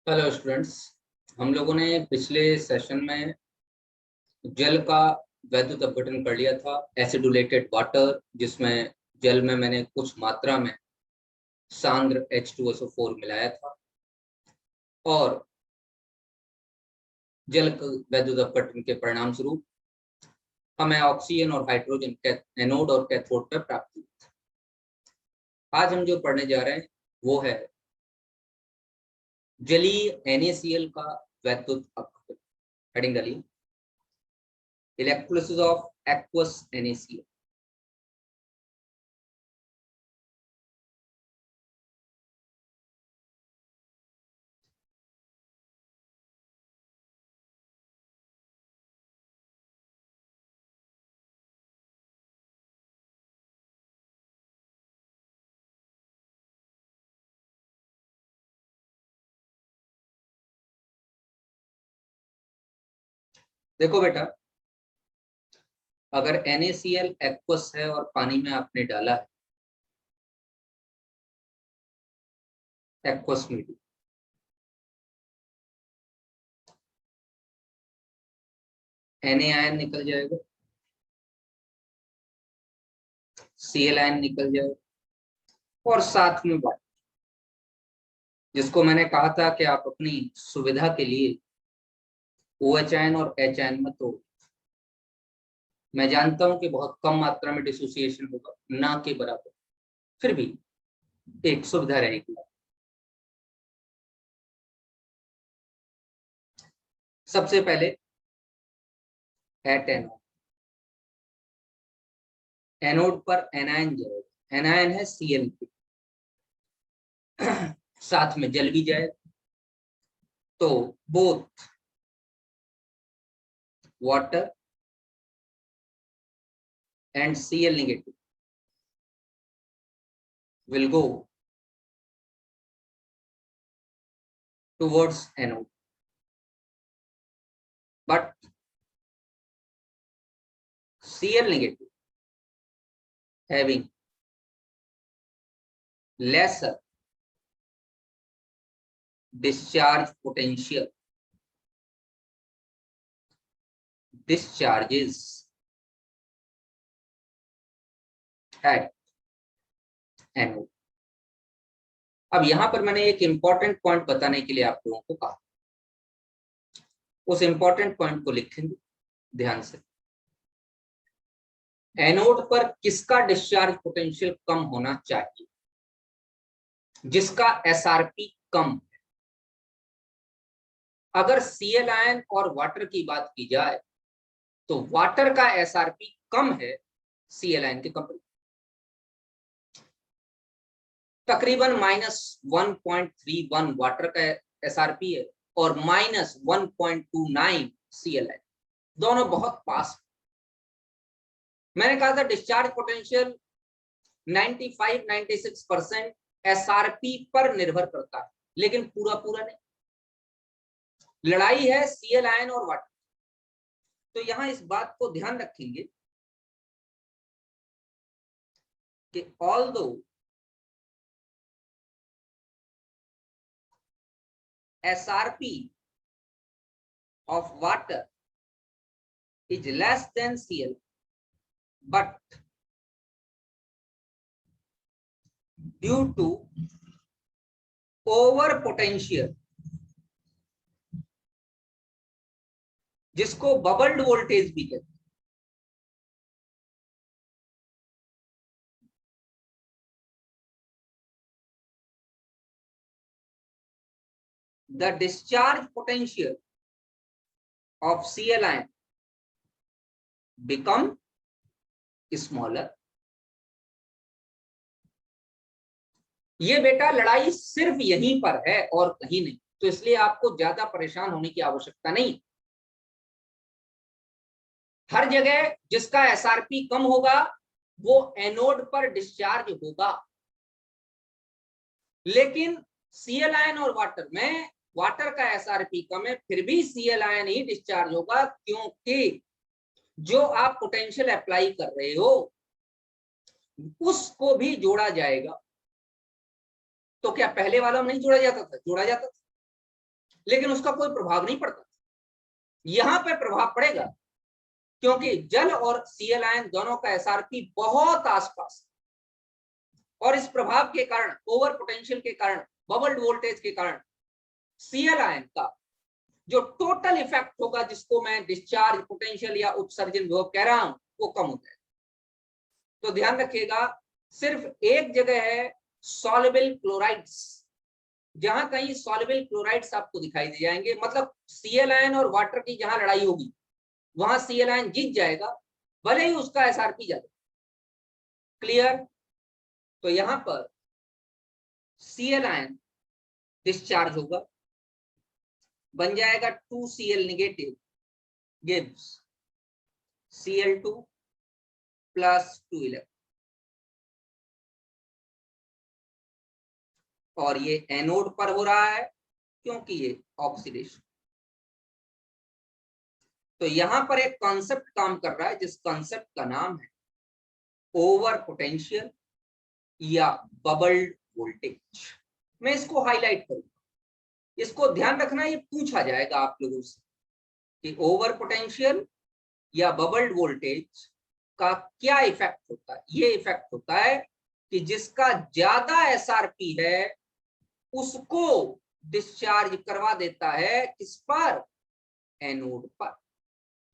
Hello students. हम लोगों ने पिछले सेशन में जल का वैद्युत अपघटन कर लिया था, एसिडुलेटेड वाटर, जिसमें जल में मैंने कुछ मात्रा में सांद्र H2SO4 मिलाया था और जल वैद्युत अपघटन के परिणाम स्वरूप हमें ऑक्सीजन और हाइड्रोजन एनोड और कैथोड पर प्राप्त हुआ था। आज हम जो पढ़ने जा रहे हैं वो है जलीय NaCl का वैद्युत अपघटन। हेडिंग डालिए, इलेक्ट्रोलिसिस ऑफ एक्वस NaCl। देखो बेटा, अगर NaCl एक्वस है और पानी में आपने डाला है एक्वस मीडियम, Na आयन निकल जाएगा, Cl आयन निकल जाएगा और साथ में वाटर, जिसको मैंने कहा था कि आप अपनी सुविधा के लिए OH आयन और H आयन में तोड़। मैं जानता हूं कि बहुत कम मात्रा में डिसोसिएशन होगा, ना के बराबर, फिर भी एक सुविधा रहेगी। सबसे पहले एट एनोड, एनोड पर एनायन जाएगा, एनायन है Cl, साथ में जल भी जाएगा, तो both water and Cl negative will go towards anode, but Cl negative having lesser discharge potential discharges at anode। अब यहां पर मैंने एक इंपॉर्टेंट पॉइंट बताने के लिए आप लोगों को कहा, उस इंपॉर्टेंट पॉइंट को लिखेंगे ध्यान से। एनोड पर किसका डिस्चार्ज पोटेंशियल कम होना चाहिए? जिसका SRP कम है। अगर Cl आयन और वाटर की बात की जाए तो वाटर का SRP कम है Cl आयन के कंपेयर, तकरीबन -1.31 वाटर का SRP है और -1.29 Cl आयन, दोनों बहुत पास। मैंने कहा था डिस्चार्ज पोटेंशियल 95-96% SRP पर निर्भर करता है, लेकिन पूरा नहीं। लड़ाई है Cl आयन और वाटर। तो यहां इस बात को ध्यान रखेंगे कि although SRP of water is less than Cl, but due to over potential, जिसको बबल्ड वोल्टेज भी कहते हैं, the discharge potential of Cl ion become smaller। ये बेटा लड़ाई सिर्फ यहीं पर है और कहीं नहीं, तो इसलिए आपको ज्यादा परेशान होने की आवश्यकता नहीं। हर जगह जिसका SRP कम होगा वो एनोड पर डिस्चार्ज होगा, लेकिन Cl आयन और वाटर में वाटर का SRP कम है, फिर भी Cl आयन ही डिस्चार्ज होगा, क्योंकि जो आप पोटेंशियल अप्लाई कर रहे हो उसको भी जोड़ा जाएगा। तो क्या पहले वाला में नहीं जोड़ा जाता था? जोड़ा जाता था। लेकिन उसका कोई प्रभाव नहीं पड़ता। यहां पे प्रभाव पड़ेगा क्योंकि जल और Cl आयन दोनों का SRP बहुत आसपास, और इस प्रभाव के कारण, ओवर पोटेंशियल के कारण, बबल्ड वोल्टेज के कारण Cl आयन का जो टोटल इफेक्ट होगा, जिसको मैं डिस्चार्ज पोटेंशियल या उत्सर्जन विभव कह रहा हूं, वो कम हो जाएगा। तो ध्यान रखिएगा, सिर्फ एक जगह है सॉल्युबल क्लोराइड्स, जहां कहीं सॉल्युबल क्लोराइड्स आपको दिखाई दे जाएंगे, मतलब Cl आयन और वाटर की जहां लड़ाई होगी वहां Cl आयन जीत जाएगा, भले ही उसका SRP ज्यादा। क्लियर? तो यहां पर Cl आयन डिस्चार्ज होगा, बन जाएगा 2Cl negative gives Cl2 plus 2 electron, और ये एनोड पर हो रहा है क्योंकि ये ऑक्सीडेशन। तो यहां पर एक कॉन्सेप्ट काम कर रहा है, जिस कॉन्सेप्ट का नाम है ओवर पोटेंशियल या बबल्ड वोल्टेज। मैं इसको हाईलाइट करूंगा, इसको ध्यान रखना, ये पूछा जाएगा आप लोगों से कि ओवर पोटेंशियल या बबल्ड वोल्टेज का क्या इफेक्ट होता है। ये इफेक्ट होता है कि जिसका ज्यादा SRP है उसको डिस्चार्ज करवा देता है, किस पर? एनोड पर।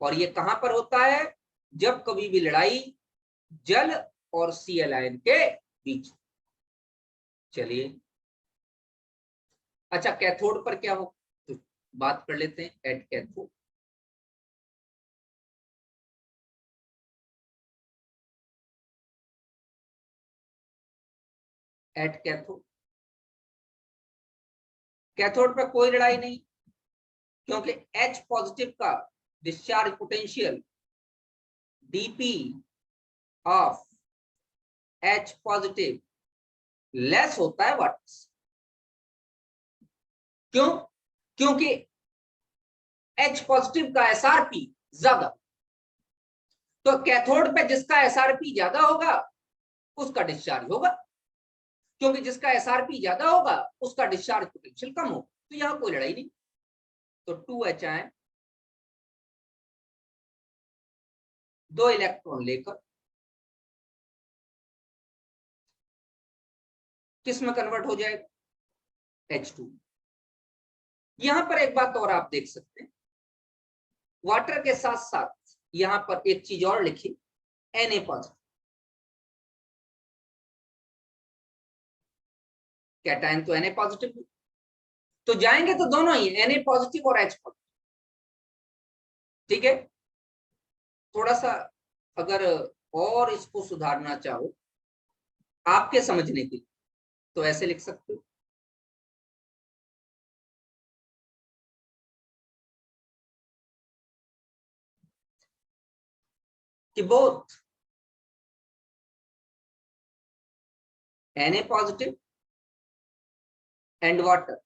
और ये कहां पर होता है? जब कभी भी लड़ाई जल और Cl आयन के बीच। चलिए, अच्छा कैथोड पर क्या हो, तो बात कर लेते हैं at cathode. At cathode, cathode पर कोई लड़ाई नहीं, क्योंकि H पॉजिटिव का discharge potential dP of H positive less होता है वाटर से। क्यों? क्योंकि H पॉजिटिव का SRP ज्यादा, तो कैथोड पे जिसका SRP ज्यादा होगा उसका डिस्चार्ज होगा, क्योंकि जिसका SRP ज्यादा होगा उसका डिस्चार्ज पोटेंशियल कम होगा। तो यहां कोई लड़ाई नहीं। तो 2H आयन 2 इलेक्ट्रॉन लेकर किस में कन्वर्ट हो जाएगा? H2। यहां पर एक बात और आप देख सकते हैं, वाटर के साथ साथ यहां पर एक चीज और लिखी, Na पॉजिटिव। कैटायन तो Na पॉजिटिव, तो जाएंगे तो दोनों ही Na पॉजिटिव और H पॉजिटिव। ठीक है, थोड़ा सा अगर और इसको सुधारना चाहो आपके समझने के लिए तो ऐसे लिख सकते हो कि both Na positive and water,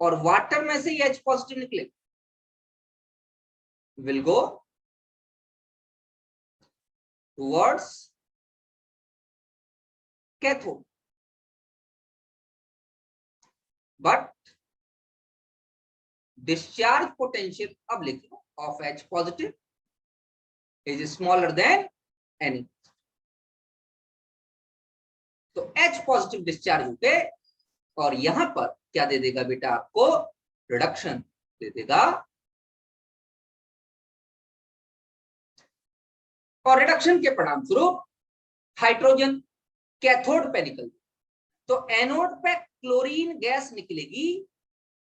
और वाटर में से ही H पॉजिटिव निकले, will go towards cathode, but discharge potential अब लिखो of H positive is smaller than Na। तो H पॉजिटिव डिस्चार्ज होते और यहां पर क्या दे देगा बेटा? आपको रिडक्शन दे देगा, और रिडक्शन के परिणाम स्वरूप हाइड्रोजन कैथोड पे निकल, तो एनोड पे क्लोरीन गैस निकलेगी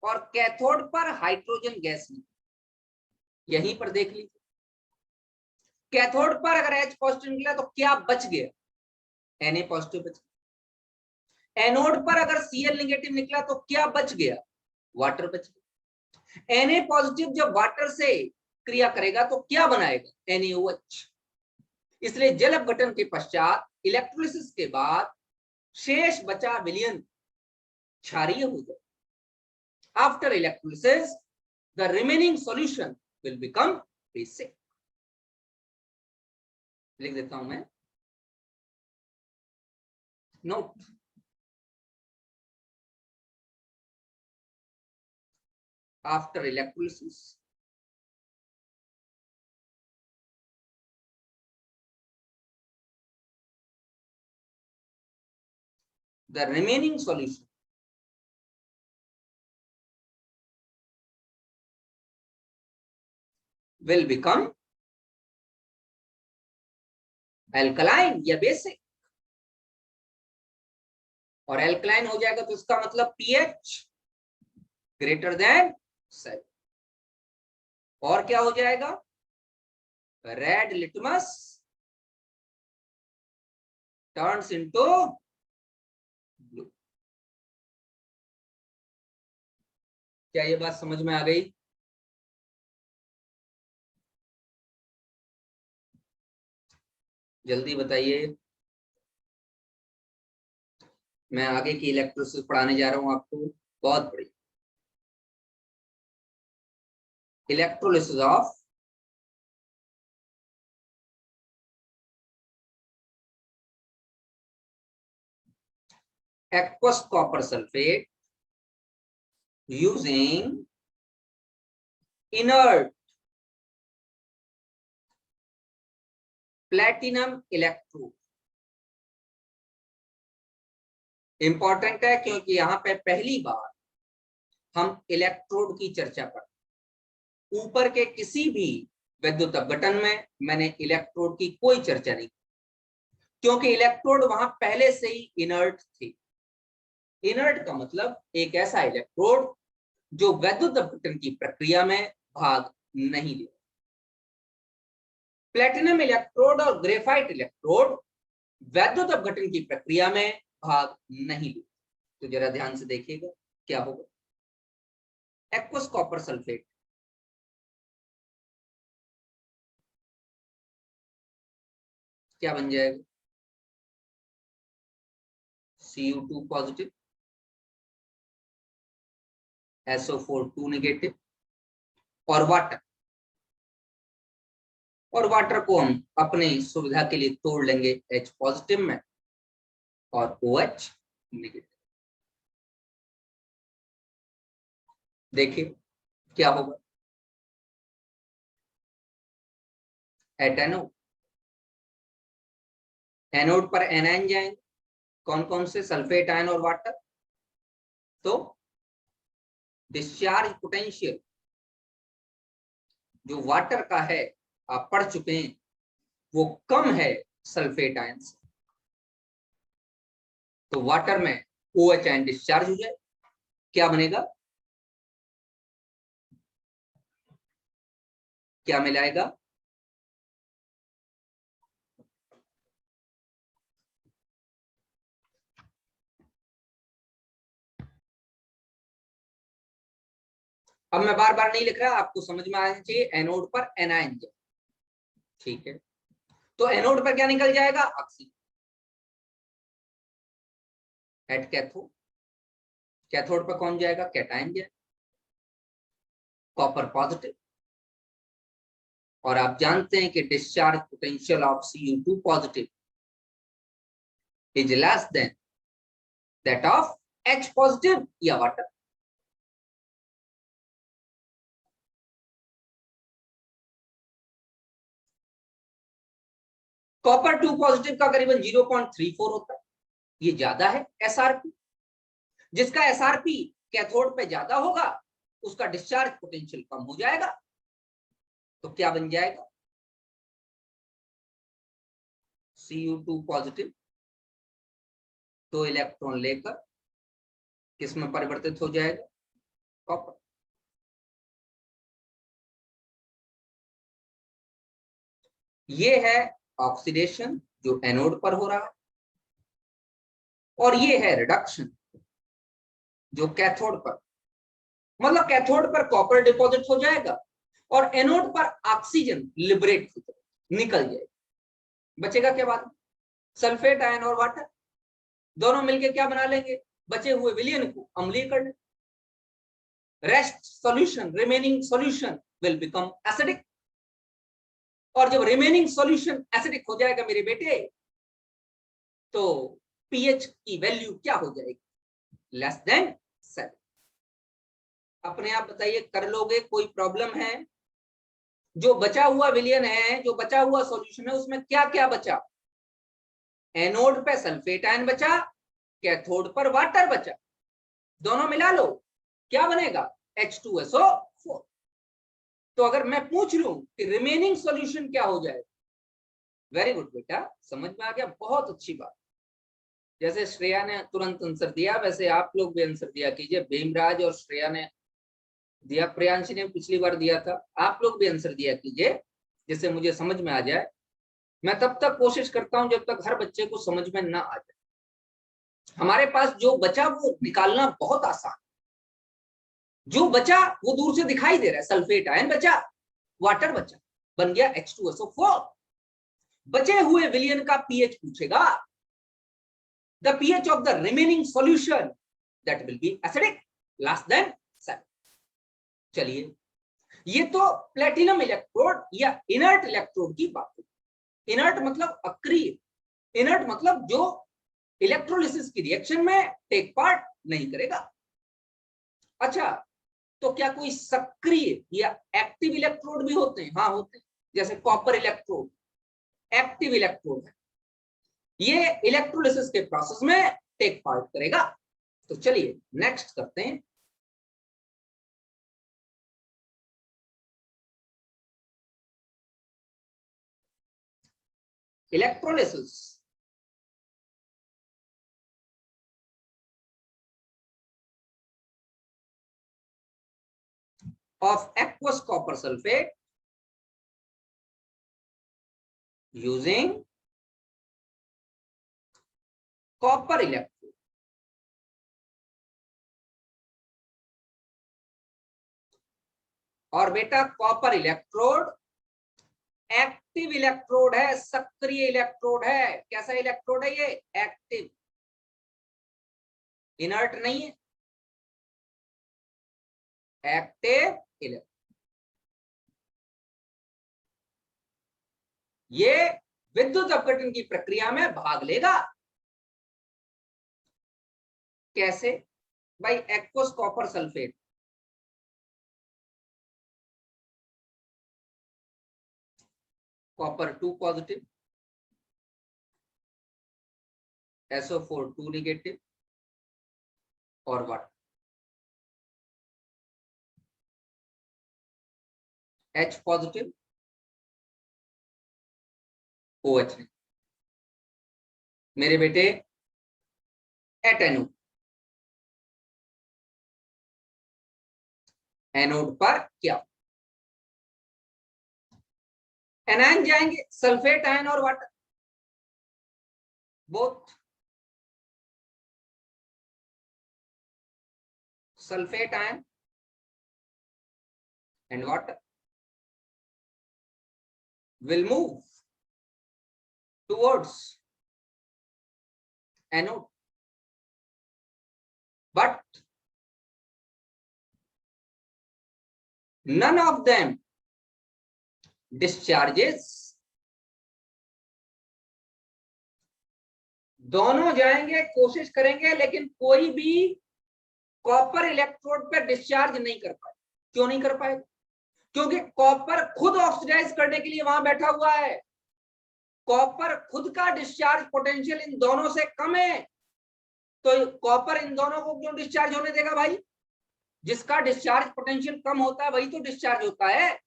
और कैथोड पर हाइड्रोजन गैस निकलेगी। यहीं पर देख लीजिए, कैथोड पर अगर H पॉजिटिव निकला तो क्या बच गया? Na पॉजिटिव बच गया। एनोड पर अगर Cl नेगेटिव निकला तो क्या बच गया? वाटर बच गया। Na पॉजिटिव जब वाटर से क्रिया करेगा तो क्या बनाएगा? NaOH। इसलिए जल अपघटन के पश्चात, इलेक्ट्रोलिसिस के बाद शेष बचा विलयन क्षारीय हो जाए। After electrolysis the remaining solution will become basic. लिख देता हूं मैं note. after electrolysis. The remaining solution will become alkaline या basic, और alkaline हो जाएगा तो इसका मतलब pH greater than 7, और क्या हो जाएगा, red litmus turns into blue. क्या ये बात समझ में आ गई? जल्दी बताइए, मैं आगे की इलेक्ट्रोलिसिस पढ़ाने जा रहा हूं आपको, बहुत बड़ी electrolysis of aqueous copper sulfate using inert platinum electrode. Important है क्योंकि यहां पे पहली बार हम इलेक्ट्रोड की चर्चा कर, ऊपर के किसी भी विद्युत अपघटन में मैंने इलेक्ट्रोड की कोई चर्चा नहीं, क्योंकि इलेक्ट्रोड वहां पहले से ही इनर्ट थी। इनर्ट का मतलब एक ऐसा इलेक्ट्रोड जो विद्युत अपघटन की प्रक्रिया में भाग नहीं ले। प्लेटिनम इलेक्ट्रोड और ग्रेफाइट इलेक्ट्रोड विद्युत अपघटन की प्रक्रिया में भाग नहीं ले। तो जरा ध्यान से देखिएगा क्या होगा। एक्वस कॉपर सल्फेट क्या बन जाएगा, Cu2 पॉजिटिव, SO4 2 नेगेटिव, और वाटर, और वाटर को हम अपने सुविधा के लिए तोड़ लेंगे H पॉजिटिव में और OH नेगेटिव। देखिए क्या होगा, एट एनोड, एनोड पर एनायन जाएंगे, कौन कौन से, सल्फेट आयन और वाटर। तो डिस्चार्ज पोटेंशियल जो वाटर का है आप पढ़ चुके हैं, वो कम है सल्फेट आयन से, तो वाटर में OH आयन डिस्चार्ज हो जाए, क्या बनेगा, क्या मिलाएगा, अब मैं बार बार नहीं लिख रहा, आपको समझ में आना चाहिए, एनोड पर एनायन जाए, ठीक है। तो एनोड पर क्या निकल जाएगा, ऑक्सीजन। एट कैथोड, कैथोड पर कौन जाएगा, कैटायन जाए, कॉपर पॉजिटिव, और आप जानते हैं कि discharge potential of Cu2 positive is less than that of H positive या वाटर। कॉपर 2 पॉजिटिव का करीबन 0.34 होता है, ये ज्यादा है SRP। जिसका SRP कैथोड पे ज्यादा होगा उसका डिस्चार्ज पोटेंशियल कम हो जाएगा, तो क्या बन जाएगा, Cu2 पॉजिटिव 2 इलेक्ट्रॉन लेकर किस में परिवर्तित हो जाएगा, कॉपर। ये है ऑक्सीडेशन जो एनोड पर हो रहा है, और ये है रिडक्शन जो कैथोड पर, मतलब कैथोड पर कॉपर डिपॉजिट हो जाएगा और एनोड पर ऑक्सीजन लिबरेट हो जाएगा, निकल जाएगा। बचेगा क्या बाद में, सल्फेट आयन और वाटर दोनों मिलके क्या बना लेंगे, बचे हुए विलयन को अम्लीय कर लेंगे। Rest solution, remaining solution will become acidic, और जब रिमेनिंग सॉल्यूशन एसिडिक हो जाएगा मेरे बेटे, तो पीएच की वैल्यू क्या हो जाएगी, लेस देन 7। अपने आप बताइए, कर लोगे? कोई प्रॉब्लम है? जो बचा हुआ विलियन है, जो बचा हुआ सॉल्यूशन है, उसमें क्या क्या बचा? एनोड पे सल्फेट आयन बचा, कैथोड पर वाटर बचा, दोनों मिला लो, क्या बनेगा? H2SO4। तो अगर मैं पूछ लूं कि रिमेनिंग सॉल्यूशन क्या हो जाएगा? वेरी गुड बेटा, समझ में आ गया, बहुत अच्छी बात। जैसे श्रेया ने तुरंत आंसर दिया, वैसे आप लोग भी आंसर दिया कीजिए। भीमराज और श्रेया ने दिया, प्रियांशी ने पिछली बार दिया था, आप लोग भी आंसर दिया कीजिए, जिससे मुझे समझ में आ जाए। मैं तब तक कोशिश करता हूं जब तक हर बच्चे को समझ में ना आ जाए। हमारे पास जो बचा वो निकालना बहुत आसान। जो बचा वो दूर से दिखाई दे रहा है, सल्फेट आयन बचा, वाटर बचा, बन गया H2SO4। बचे हुए विलियन का पीएच पूछेगा, the pH of the remaining solution, that will be acidic, less than 7। चलिए, ये तो प्लेटिनम इलेक्ट्रोड या इनर्ट इलेक्ट्रोड की बात है। इनर्ट मतलब अक्रिय, इनर्ट मतलब जो इलेक्ट्रोलिसिस की रिएक्शन में टेक पार्ट नहीं करेगा। अच्छा, तो क्या कोई सक्रिय या एक्टिव इलेक्ट्रोड भी होते हैं? हाँ होते हैं, जैसे कॉपर इलेक्ट्रोड एक्टिव इलेक्ट्रोड है, ये इलेक्ट्रोलिसिस के प्रोसेस में टेक पार्ट करेगा। तो चलिए नेक्स्ट करते हैं। Electrolysis of aqueous copper sulfate using copper electrode। और बेटा कॉपर इलेक्ट्रोड एक्टिव इलेक्ट्रोड है, सक्रिय इलेक्ट्रोड है। कैसा इलेक्ट्रोड है ये? एक्टिव, इनर्ट नहीं है, एक्टिव इलेक्ट्रोड। ये विद्युत अपघटन की प्रक्रिया में भाग लेगा। कैसे भाई? Aqueous copper sulphate, copper 2 positive, SO4 2 negative, और वाटर H पॉजिटिव, OH नहीं। मेरे बेटे एट एनोड, एनोड पर क्या? एनायन जाएंगे, सल्फेट आयन और water, both sulfate ion and water will move towards anode, but none of them discharges। दोनों जाएंगे, कोशिश करेंगे, लेकिन कोई भी कॉपर इलेक्ट्रोड पर डिस्चार्ज नहीं कर पाए। क्यों नहीं कर पाए? क्योंकि कॉपर खुद ऑक्सीडाइज करने के लिए वहां बैठा हुआ है। कॉपर खुद का डिस्चार्ज पोटेंशियल इन दोनों से कम है, तो कॉपर इन दोनों को क्यों डिस्चार्ज होने देगा भाई? जिसका डिस्चार्ज पोटेंशियल कम होता है वही तो डिस्चार्ज होता है,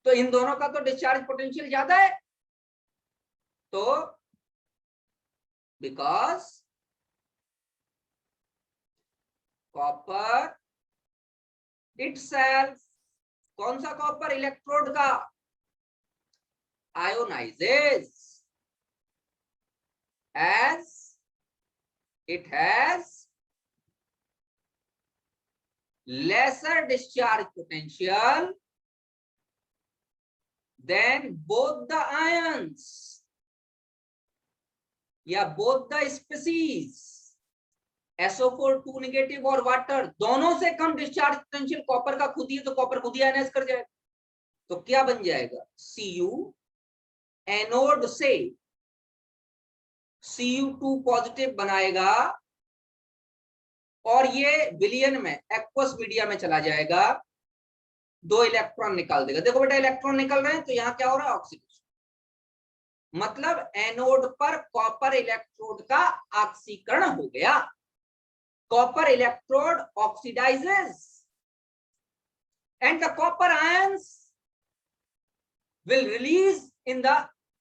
तो इन दोनों का तो डिस्चार्ज पोटेंशियल ज्यादा है। तो बिकॉज कॉपर इटसेल्फ, कौन सा कॉपर? इलेक्ट्रोड का, ionises as it has lesser discharge potential than both the ions या both the species, SO4 2 negative और वाटर, दोनों से कम डिस्चार्ज पोटेंशियल कॉपर का खुद ही, तो कॉपर खुद ही आयनाइज कर जाएगा। तो क्या बन जाएगा? Cu एनोड से Cu2 पॉजिटिव बनाएगा और ये विलियन में एक्वस मीडिया में चला जाएगा, 2 इलेक्ट्रॉन निकाल देगा। देखो बेटा इलेक्ट्रॉन निकल रहे हैं तो यहाँ क्या हो रहा है, ऑक्सीडेशन। मतलब एनोड पर कॉपर इलेक्ट्रोड का ऑक्सीकरण हो गया। Copper electrode oxidises and the copper ions will release in the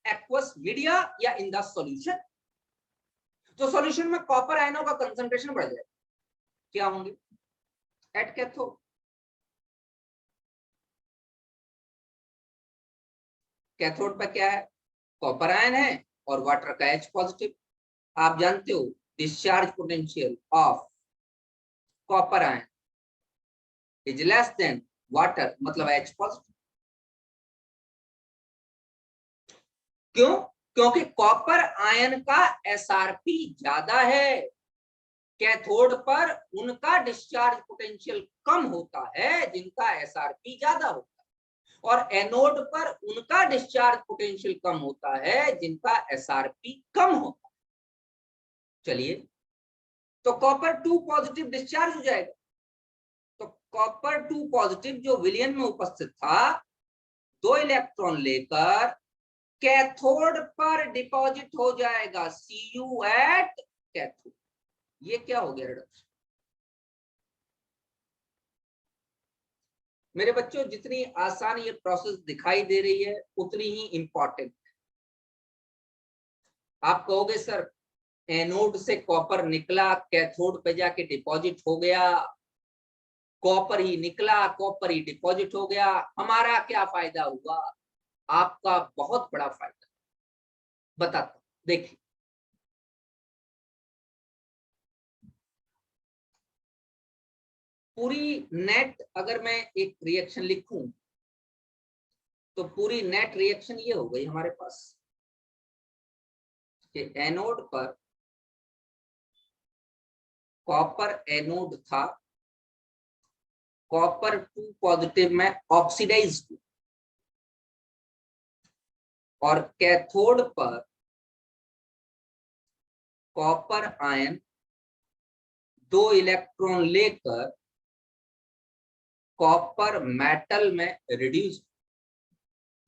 aqueous media या in the solution। तो सॉल्यूशन में कॉपर आयनों का कंसंट्रेशन बढ़ जाएगा। क्या होंगे एट कैथोड, कैथोड पर क्या है, कॉपर आयन है और वाटर का H पॉजिटिव। आप जानते हो discharge potential of copper ion is less than water, मतलब H पॉजिटिव। क्यों? क्योंकि कॉपर आयन का SRP ज्यादा है, कैथोड पर उनका डिस्चार्ज पोटेंशियल कम होता है जिनका SRP ज्यादा होता है, और एनोड पर उनका डिस्चार्ज पोटेंशियल कम होता है जिनका SRP कम होता है। चलिए, तो कॉपर 2 पॉजिटिव डिस्चार्ज हो जाएगा। तो कॉपर 2 पॉजिटिव जो विलियन में उपस्थित था, 2 इलेक्ट्रॉन लेकर कैथोड पर डिपॉजिट हो जाएगा, Cu एट कैथोड। ये क्या हो गया रिडक्शन। मेरे बच्चों, जितनी आसान ये प्रोसेस दिखाई दे रही है उतनी ही इंपॉर्टेंट है। आप कहोगे सर एनोड से कॉपर निकला, कैथोड पे जाके डिपॉजिट हो गया, कॉपर ही निकला, कॉपर ही डिपॉजिट हो गया, हमारा क्या फायदा हुआ? आपका बहुत बड़ा फायदा, बताता हूं। देखिए, पूरी नेट अगर मैं एक रिएक्शन लिखूं तो पूरी नेट रिएक्शन ये हो गई हमारे पास कि एनोड पर कॉपर एनोड था, कॉपर 2 पॉजिटिव में ऑक्सीडाइज हुआ, और कैथोड पर कॉपर आयन 2 इलेक्ट्रॉन लेकर कॉपर मेटल में रिड्यूस,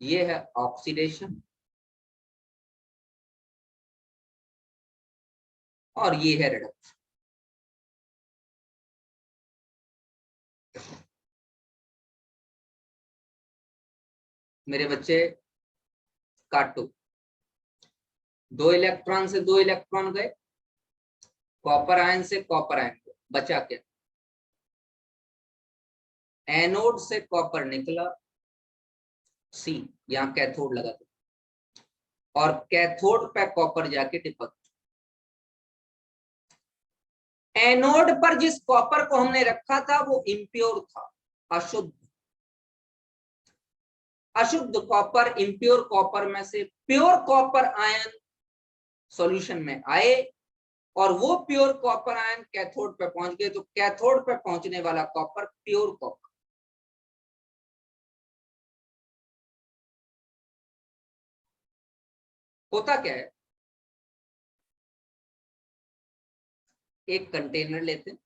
ये है ऑक्सीडेशन और ये है रिडक्शन। मेरे बच्चे काटो, 2 इलेक्ट्रॉन से 2 इलेक्ट्रॉन गए, कॉपर आयन से कॉपर आयन गए, बचा क्या? एनोड से कॉपर निकला, सी, यहां कैथोड लगा दो, और कैथोड पे कॉपर जाके टिपक। एनोड पर जिस कॉपर को हमने रखा था वो इम्प्योर था, अशुद्ध। अशुद्ध कॉपर, इम्प्योर कॉपर में से प्योर कॉपर आयन सॉल्यूशन में आए, और वो प्योर कॉपर आयन कैथोड पे पहुंच गए। तो कैथोड पे पहुंचने वाला कॉपर प्योर कॉपर। होता क्या है, एक कंटेनर लेते हैं,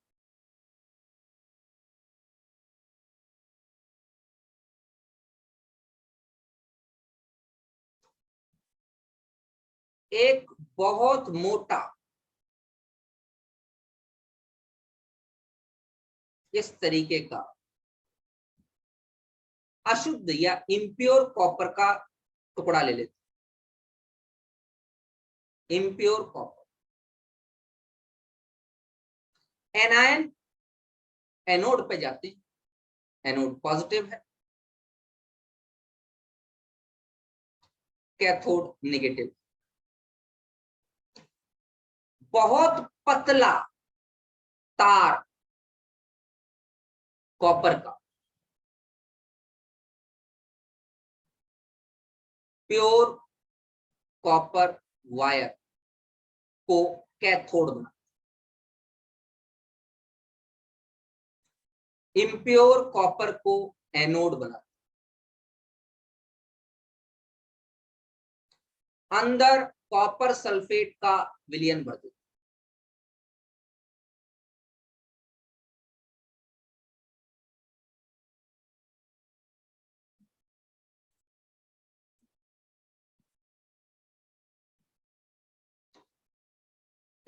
एक बहुत मोटा इस तरीके का अशुद्ध या इम्प्योर कॉपर का टुकड़ा ले लेते, इम्प्योर कॉपर। एनायन एनोड पे जाते हैं, एनोड पॉजिटिव है, कैथोड नेगेटिव। बहुत पतला तार कॉपर का, प्योर कॉपर वायर को कैथोड बना, इम्प्योर कॉपर को एनोड बना, अंदर कॉपर सल्फेट का विलयन भर देते,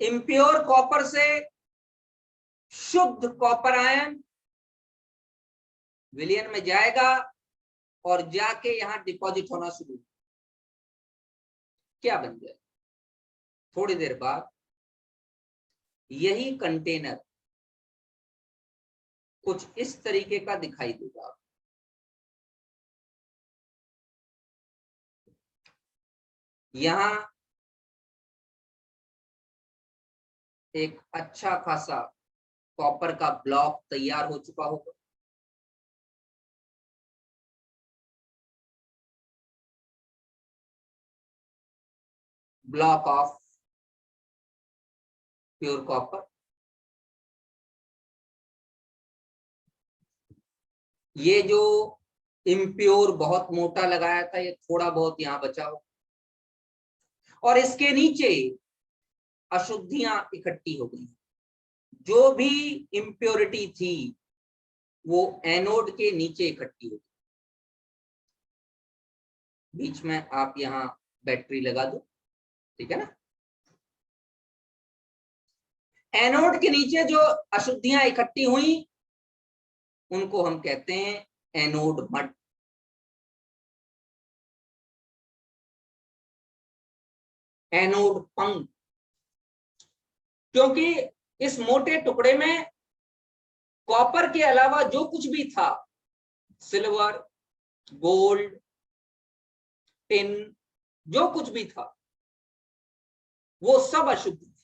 इम्प्योर कॉपर से शुद्ध कॉपर आयन विलयन में जाएगा और जाके यहां डिपॉजिट होना शुरू, क्या बन जाए? थोड़ी देर बाद यही कंटेनर कुछ इस तरीके का दिखाई देगा। यहां एक अच्छा खासा कॉपर का ब्लॉक तैयार हो चुका होगा। Block of pure copper. ये जो इम्प्योर बहुत मोटा लगाया था, ये थोड़ा बहुत यहां बचा हो, और इसके नीचे अशुद्धियां इकट्ठी हो गई। जो भी इम्प्योरिटी थी वो एनोड के नीचे इकट्ठी हो गई। बीच में आप यहां बैटरी लगा दो, ठीक है ना। एनोड के नीचे जो अशुद्धियां इकट्ठी हुई उनको हम कहते हैं एनोड मड। एनोड पंख, क्योंकि इस मोटे टुकड़े में कॉपर के अलावा जो कुछ भी था, सिल्वर, गोल्ड, टिन, जो कुछ भी था वो सब अशुद्ध थी।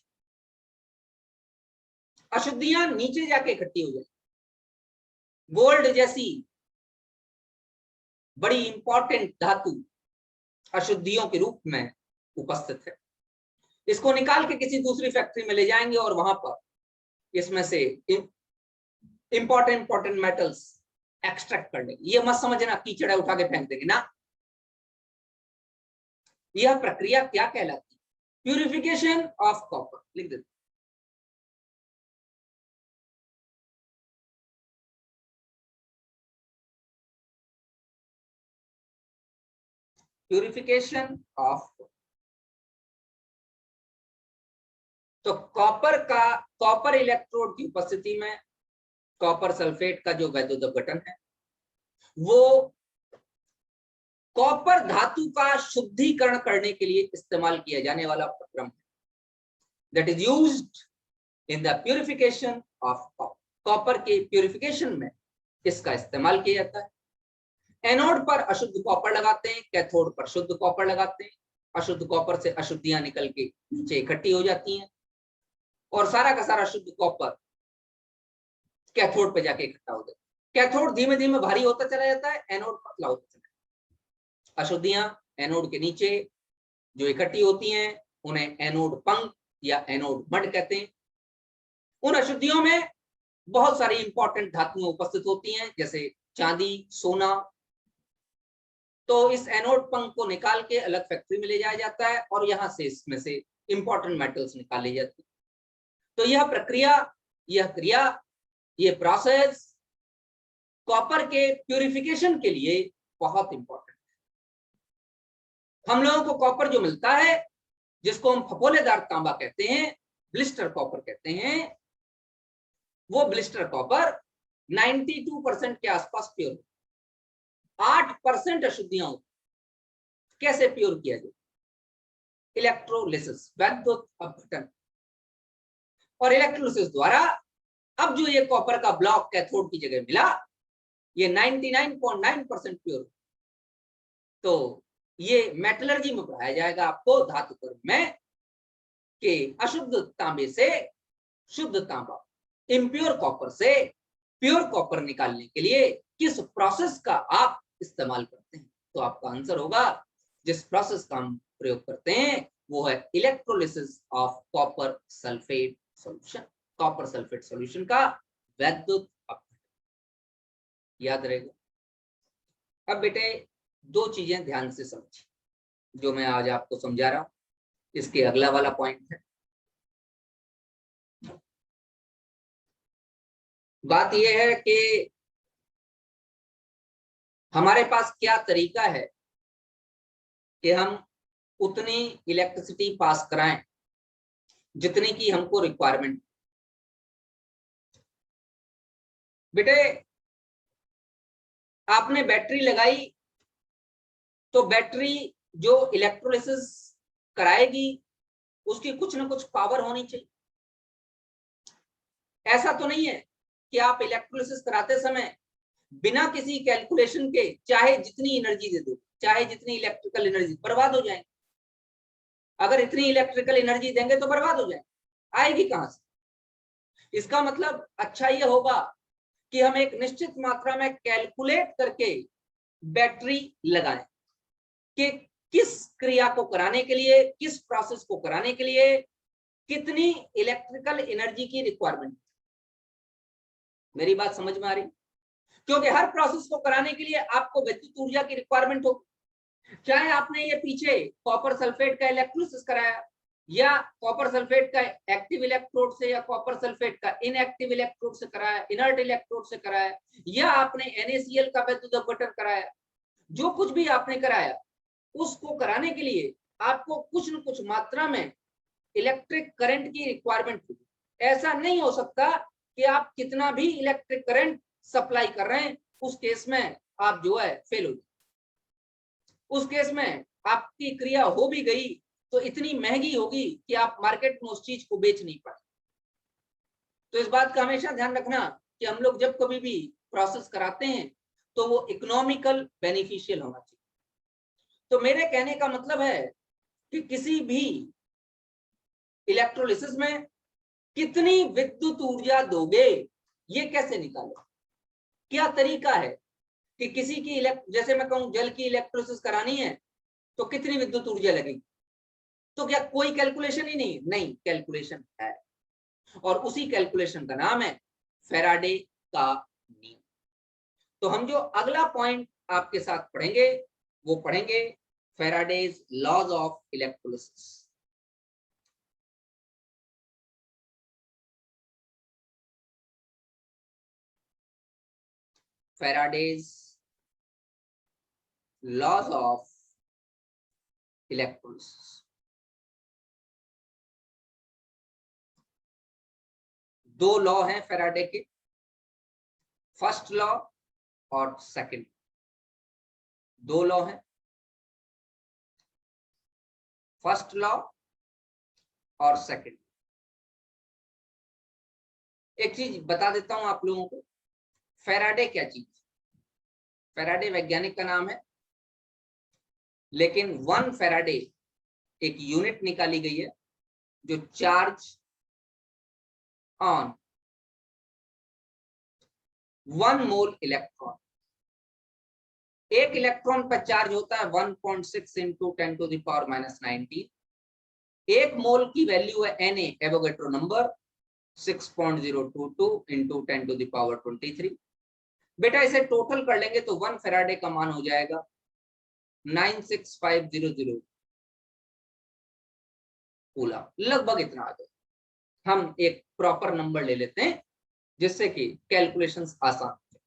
अशुद्धियां नीचे जाके इकट्ठी हो जाए। गोल्ड जैसी बड़ी इंपॉर्टेंट धातु अशुद्धियों के रूप में उपस्थित है। इसको निकाल के किसी दूसरी फैक्ट्री में ले जाएंगे और वहां पर इसमें से इंपॉर्टेंट मेटल्स एक्सट्रैक्ट कर लेंगे। ये मत समझना कीचड़ उठा के फेंक देंगे ना। यह प्रक्रिया क्या कहलाती है? Purification of copper. लिख देते। प्यूरिफिकेशन ऑफ, तो कॉपर इलेक्ट्रोड की उपस्थिति में कॉपर सल्फेट का जो वैद्युत अपघटन है वो कॉपर धातु का शुद्धिकरण करने के लिए इस्तेमाल किया जाने वाला उपक्रम है। That is used in the purification of copper. Copper के प्यूरिफिकेशन में इसका इस्तेमाल किया जाता है। एनोड पर अशुद्ध कॉपर लगाते हैं, कैथोड पर शुद्ध कॉपर लगाते हैं। अशुद्ध कॉपर से अशुद्धियां निकल के नीचे इकट्ठी हो जाती हैं और सारा का सारा शुद्ध कॉपर कैथोड पे जाके इकट्ठा हो जाता है। कैथोड धीमे धीमे भारी होता चला जाता है, एनोड पतला होता चला जाता है। अशुद्धियां एनोड के नीचे जो इकट्ठी होती हैं उन्हें एनोड पंख या एनोड मड कहते हैं। उन अशुद्धियों में बहुत सारी इंपॉर्टेंट धातुएं उपस्थित होती हैं, जैसे चांदी, सोना। तो इस एनोड पंख को निकाल के अलग फैक्ट्री में ले जाया जाता है और यहां से इसमें से इंपॉर्टेंट मेटल्स निकाले जाते हैं। तो यह प्रक्रिया, यह क्रिया, ये प्रोसेस कॉपर के प्यूरिफिकेशन के लिए बहुत इंपॉर्टेंट है। हम लोगों को कॉपर जो मिलता है, जिसको हम फफोलेदार तांबा कहते हैं, ब्लिस्टर कॉपर कहते हैं, वो ब्लिस्टर कॉपर 92% के आसपास प्योर, 8% अशुद्धियां होती। कैसे प्योर किया जाए? इलेक्ट्रोलिसिस, वैद्युत अपघटन। और इलेक्ट्रोलिसिस द्वारा अब जो ये कॉपर का ब्लॉक कैथोड की जगह मिला, ये 99.9% प्योर। तो ये मेटलर्जी में पढ़ाया जाएगा आपको धातु कर्म में कि अशुद्ध तांबे से शुद्ध तांबा, इम्प्योर कॉपर से प्योर कॉपर निकालने के लिए किस प्रोसेस का आप इस्तेमाल करते हैं। तो आपका आंसर होगा, जिस प्रोसेस का हम प्रयोग करते हैं वो है electrolysis of copper sulphate solution. Copper sulphate solution का वैद्युत अपघटन, याद रहेगा। अब बेटे दो चीजें ध्यान से समझिए जो मैं आज आपको समझा रहा हूं, इसके अगला वाला पॉइंट है। बात यह है कि हमारे पास क्या तरीका है कि हम उतनी इलेक्ट्रिसिटी पास कराएं जितने की हमको रिक्वायरमेंट। बेटे आपने बैटरी लगाई तो बैटरी जो इलेक्ट्रोलिसिस कराएगी उसकी कुछ ना कुछ पावर होनी चाहिए। ऐसा तो नहीं है कि आप इलेक्ट्रोलिसिस कराते समय बिना किसी कैलकुलेशन के चाहे जितनी एनर्जी दे दो, चाहे जितनी इलेक्ट्रिकल एनर्जी, बर्बाद हो जाए। अगर इतनी इलेक्ट्रिकल एनर्जी देंगे तो बर्बाद हो जाए, आएगी कहां से? इसका मतलब अच्छा ये होगा कि हम एक निश्चित मात्रा में कैलकुलेट करके बैटरी लगाएं कि किस क्रिया को कराने के लिए, किस प्रोसेस को कराने के लिए कितनी इलेक्ट्रिकल एनर्जी की रिक्वायरमेंट। मेरी बात समझ में आ रही? क्योंकि हर प्रोसेस को कराने के लिए आपको विद्युत ऊर्जा की रिक्वायरमेंट होगी। चाहे आपने ये पीछे कॉपर सल्फेट का इलेक्ट्रोलिसिस कराया या कॉपर सल्फेट का एक्टिव इलेक्ट्रोड से या कॉपर सल्फेट का इनएक्टिव इलेक्ट्रोड से कराया, इनर्ट इलेक्ट्रोड से कराया, या आपने NaCl का विद्युत अपघटन कराया, जो कुछ भी आपने कराया उसको कराने के लिए आपको कुछ न कुछ मात्रा में इलेक्ट्रिक करंट की रिक्वायरमेंट होगी। ऐसा नहीं हो सकता कि आप कितना भी इलेक्ट्रिक करंट सप्लाई कर रहे हैं, उस केस में आप जो है फेल हो जाए। उस केस में आपकी क्रिया हो भी गई तो इतनी महंगी होगी कि आप मार्केट में उस चीज को बेच नहीं पाए। तो इस बात का हमेशा ध्यान रखना कि हम लोग जब कभी भी प्रोसेस कराते हैं तो वो इकोनॉमिकल बेनिफिशियल होना चाहिए। तो मेरे कहने का मतलब है कि किसी भी इलेक्ट्रोलिसिस में कितनी विद्युत ऊर्जा दोगे ये कैसे निकालो? क्या तरीका है कि किसी की जैसे मैं कहूं जल की इलेक्ट्रोलिसिस करानी है तो कितनी विद्युत ऊर्जा लगेगी, तो क्या कोई कैलकुलेशन ही नहीं? नहीं, कैलकुलेशन है, और उसी कैलकुलेशन का नाम है फैराडे का नियम। तो हम जो अगला पॉइंट आपके साथ पढ़ेंगे वो पढ़ेंगे Faraday's laws of electrolysis. Faraday's laws of electrolysis. दो लॉ हैं फैराडे के, फर्स्ट लॉ और सेकंड। दो लॉ हैं, फर्स्ट लॉ और सेकंड। एक चीज बता देता हूं आप लोगों को, फैराडे क्या चीज? फैराडे वैज्ञानिक का नाम है, लेकिन 1 फैराडे एक यूनिट निकाली गई है जो चार्ज ऑन 1 मोल इलेक्ट्रॉन। एक इलेक्ट्रॉन पर चार्ज होता है 1.6 इंटू 10 टू द पावर -19। एक मोल की वैल्यू है Na, Avogadro number 6.022 into 10 to the power 23। बेटा इसे टोटल कर लेंगे तो 1 फैराडे का मान हो जाएगा 96500 कूलम, लगभग इतना आ जाए। हम एक प्रॉपर नंबर ले लेते हैं जिससे कि कैलकुलेशंस आसान हो।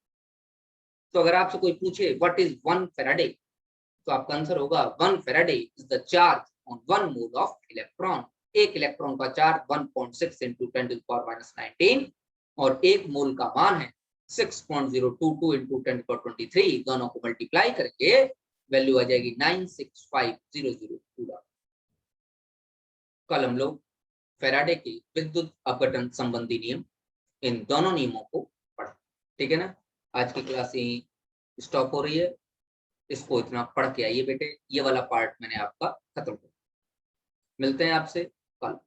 तो अगर आपसे कोई पूछे व्हाट इज 1 फैराडे, तो आपका आंसर होगा 1 Faraday is the charge on 1 mole of electron. एक इलेक्ट्रॉन का charge 1.6 into 10 to the power -19 और एक मोल का मान है 6.022 इंटू 10 टू पावर 23। दोनों को मल्टीप्लाई करके वैल्यू आ जाएगी 96500 कूलम। कल हम लोग फैराडे के विद्युत अपघटन संबंधी नियम, इन दोनों नियमों को पढ़ा। ठीक है ना? आज की क्लास यही स्टॉप हो रही है। इसको इतना पढ़ के आइए बेटे, ये वाला पार्ट मैंने आपका खत्म कर। मिलते हैं आपसे कल।